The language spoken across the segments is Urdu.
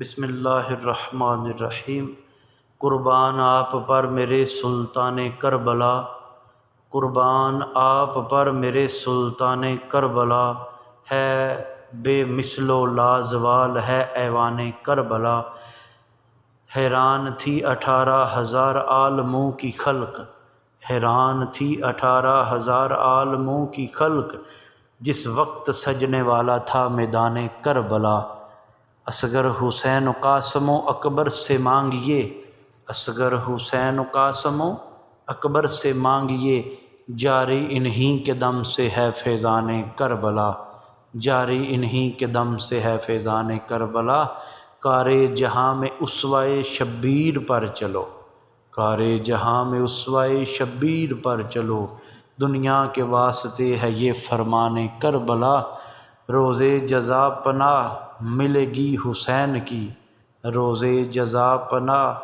بسم اللہ الرحمن الرحیم۔ قربان آپ پر میرے سلطان کربلا، قربان آپ پر میرے سلطان کربلا، ہے بے مثل و لازوال ہے ایوان کربلا۔ حیران تھی 18,000 عالموں کی خلق، حیران تھی 18,000 عالموں کی خلق، جس وقت سجنے والا تھا میدان کربلا۔ اصغر حسین و قاسم و اکبر سے مانگیے، اصغر حسین و قاسم و اکبر سے مانگیے، جاری انہی کے دم سے ہے فیضان کربلا، جاری انہی کے دم سے ہے فیضان کربلا۔ کار جہاں میں اسوۂ شبیر پر چلو، کار جہاں میں اسوۂ شبیر پر چلو، دنیا کے واسطے ہے یہ فرمان کربلا۔ روز جزا پناہ ملے گی حسین کی، روز جزا پناہ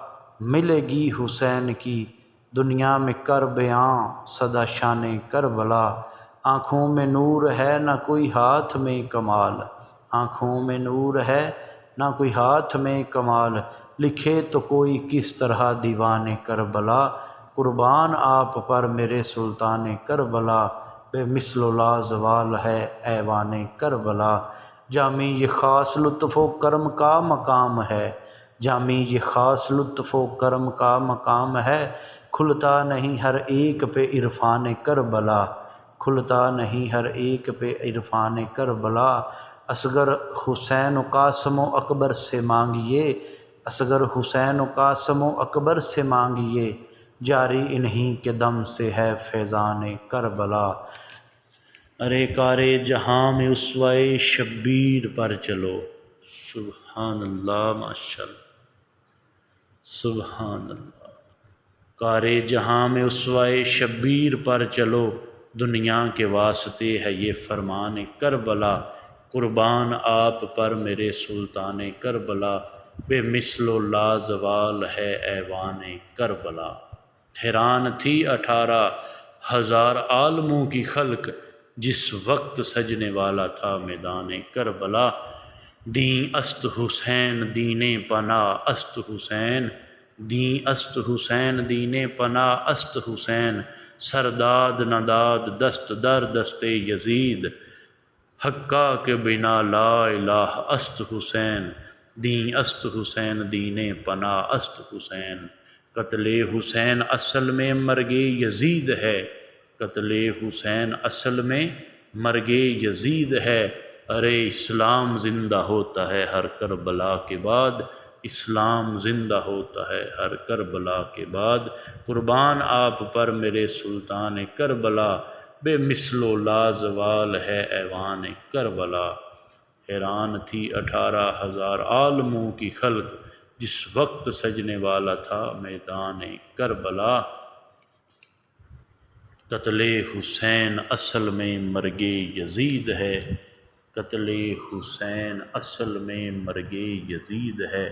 ملے گی حسین کی، دنیا میں کر بیاں سدا شان کربلا۔ آنکھوں میں نور ہے نہ کوئی ہاتھ میں کمال، آنکھوں میں نور ہے نہ کوئی ہاتھ میں کمال، لکھے تو کوئی کس طرح دیوان کربلا۔ قربان آپ پر میرے سلطان کربلا، بے مثل و لازوال ہے ایوان کربلا۔ جامی یہ خاص لطف و کرم کا مقام ہے، جامی یہ خاص لطف و کرم کا مقام ہے، کھلتا نہیں ہر ایک پہ عرفان کربلا، کھلتا نہیں ہر ایک پہ عرفان کربلا۔ اصغر حسین و قاسم و اکبر سے مانگیے، اصغر حسین و قاسم و اکبر سے مانگیے، جاری انہی کے دم سے ہے فیضان کربلا۔ ارے کار جہاں میں اسوۂ شبیر پر چلو، سبحان اللہ، ماشاء اللہ، سبحان اللہ۔ کار جہاں میں اسوۂ شبیر پر چلو، دنیا کے واسطے ہے یہ فرمان کربلا۔ قربان آپ پر میرے سلطان کربلا، بے مثل و لازوال ہے ایوان کربلا۔ حیران تھی 18,000 عالموں کی خلق، جس وقت سجنے والا تھا میدان کربلا۔ دین است حسین دین پناہ است حسین، دین است حسین دین پناہ است حسین، سرداد نداد دست در دست یزید، حقا کے بنا لا الہ است حسین، دین است حسین دین پناہ است حسین۔ قتل حسین اصل میں مرگ یزید ہے، قتل حسین اصل میں مرگ یزید ہے، ارے اسلام زندہ ہوتا ہے ہر کربلا کے بعد، اسلام زندہ ہوتا ہے ہر کربلا کے بعد۔ قربان آپ پر میرے سلطان کربلا، بے مثل و لازوال ہے ایوان کربلا۔ حیران تھی 18,000 عالموں کی خلق، جس وقت سجنے والا تھا میدان کربلا۔ قتل حسین اصل میں مرگ یزید ہے، قتل حسین اصل میں مرگ یزید ہے،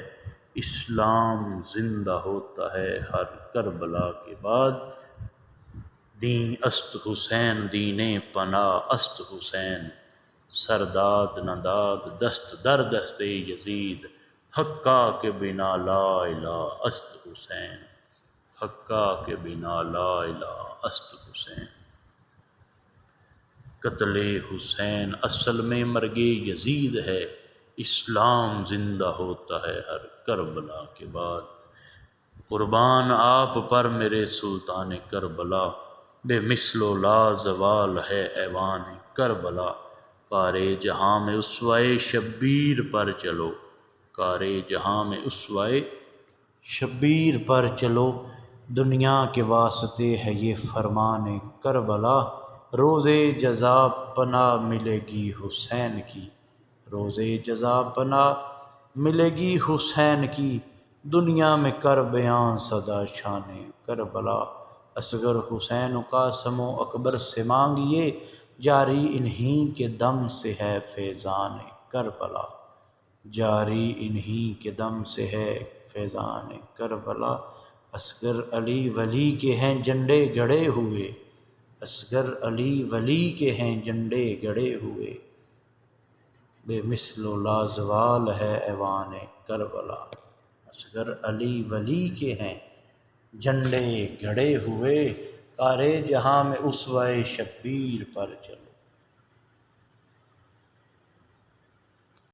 اسلام زندہ ہوتا ہے ہر کربلا کے بعد۔ دین است حسین دین پناہ است حسین، سرداد نداد دست در دست یزید، حقا کے بنا لا الہ است حسین، حقا کے بنا لا الہ است حسین۔ قتل حسین اصل میں مرگ یزید ہے، اسلام زندہ ہوتا ہے ہر کربلا کے بعد۔ قربان آپ پر میرے سلطان کربلا، بے مثل و لازوال ہے ایوان کربلا۔ کار جہاں میں اسوۂ شبیر پر چلو، کار جہاں میں اسوۂ شبیر پر چلو، دنیا کے واسطے ہے یہ فرمان کربلا۔ روز جزا پناہ ملے گی حسین کی، روز جزا پناہ ملے گی حسین کی، دنیا میں کر بیاں سدا شان کربلا۔ اصغر حسین و قاسم و اکبر سے مانگیے، جاری انہی کے دم سے ہے فیضان کربلا، جاری انہی کے دم سے ہے فیضان کربلا۔ اصغر علی ولی کے ہیں جھنڈے گڑے ہوئے، اصغر علی ولی کے ہیں جھنڈے گڑے ہوئے، بے مثل و لازوال ہے ایوان کربلا۔ اصغر علی ولی کے ہیں جھنڈے گھڑے ہوئے، کارے جہاں میں اسوہ شبیر پر چلو۔